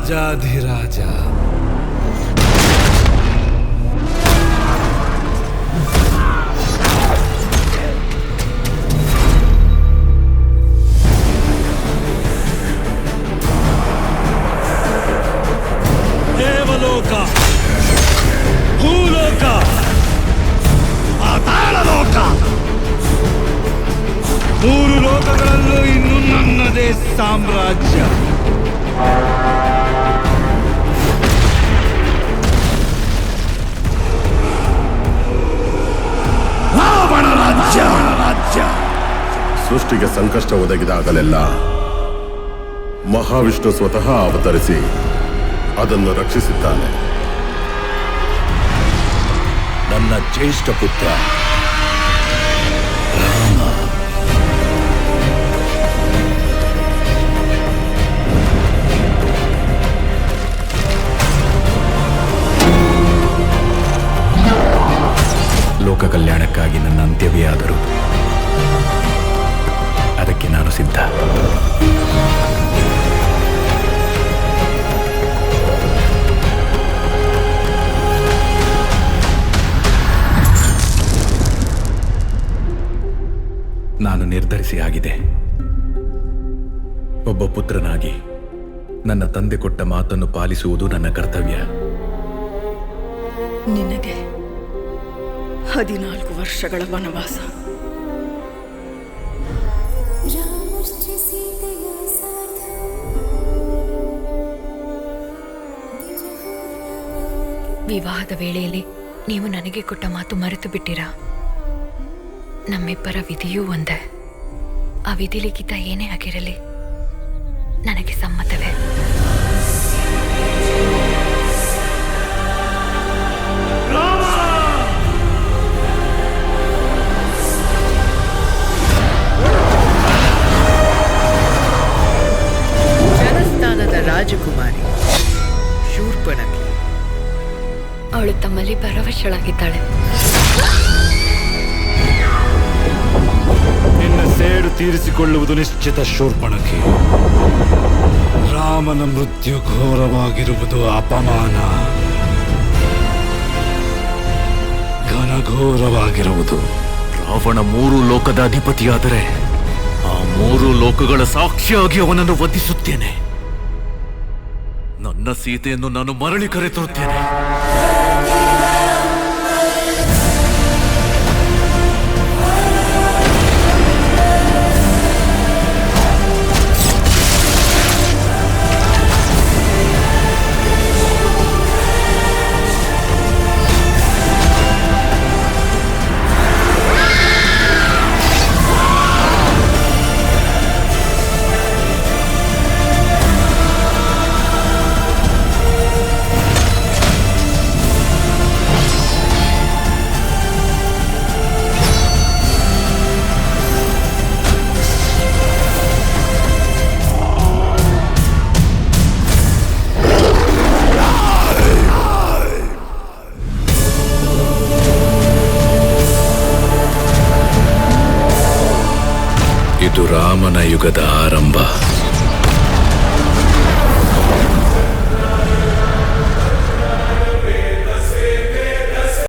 ರಾಜಾಧಿರಾಜ. ದೇವಲೋಕ, ಭೂಲೋಕ, ಪಾತಾಳಲೋಕ, ಮೂರು ಲೋಕಗಳಲ್ಲೂ ಇನ್ನು ನನ್ನದೇ ಸಾಮ್ರಾಜ್ಯ. ರಾವಣ ರಾಜ್ಯ. ಸೃಷ್ಟಿಗೆ ಸಂಕಷ್ಟ ಒದಗಿದಾಗಲೆಲ್ಲ ಮಹಾವಿಷ್ಣು ಸ್ವತಃ ಅವತರಿಸಿ ಅದನ್ನು ರಕ್ಷಿಸಿದ್ದಾನೆ. ನನ್ನ ಜ್ಯೇಷ್ಠ ಪುತ್ರ ರಾಮ. ಲೋಕ ಕಲ್ಯಾಣಕ್ಕಾಗಿ ನನ್ನ ಅಂತ್ಯವೇ ಆದರೂ ಅದಕ್ಕೆ ನಾನು ಸಿದ್ಧ. ನಾನು ನಿರ್ಧರಿಸಿ ಆಗಿದೆ. ಒಬ್ಬ ಪುತ್ರನಾಗಿ ನನ್ನ ತಂದೆ ಕೊಟ್ಟ ಮಾತನ್ನು ಪಾಲಿಸುವುದು ನನ್ನ ಕರ್ತವ್ಯ. ನಿನಗೆ 14 ವರ್ಷಗಳ ವನವಾಸ. ವಿವಾಹದ ವೇಳೆಯಲ್ಲಿ ನೀವು ನನಗೆ ಕೊಟ್ಟ ಮಾತು ಮರೆತು ಬಿಟ್ಟಿರಾ? ನಮ್ಮಿಬ್ಬರ ವಿಧಿಯೂ ಒಂದೇ. ಆ ವಿಧಿ ಲಿಖಿತ ಏನೇ ಆಗಿರಲಿ ನನಗೆ ಸಮ್ಮತವೇ. ಜನಸ್ಥಾನದ ರಾಜಕುಮಾರಿ ಶೂರ್ಪಣಖಿ. ಅವಳು ತಮ್ಮಲ್ಲಿ ಪರವಶಳಾಗಿದ್ದಾಳೆ. ನಿನ್ನ ಸೇಡು ತೀರಿಸಿಕೊಳ್ಳುವುದು ನಿಶ್ಚಿತ ಶೂರ್ಪಣಖಿ. ರಾಮನ ಮೃತ್ಯು ಘೋರವಾಗಿರುವುದು ಅಪಮಾನ, ಘನಘೋರವಾಗಿರುವುದು. ರಾವಣ 3 ಲೋಕದ ಅಧಿಪತಿಯಾದರೆ ಆ 3 ಲೋಕಗಳ ಸಾಕ್ಷಿಯಾಗಿ ಅವನನ್ನು ವಧಿಸುತ್ತೇನೆ. ನನ್ನ ಸೀತೆಯನ್ನು ನಾನು ಮರಳಿ ಕರೆತರುತ್ತೇನೆ. ಇದು ರಾಮನ ಯುಗದ ಆರಂಭ.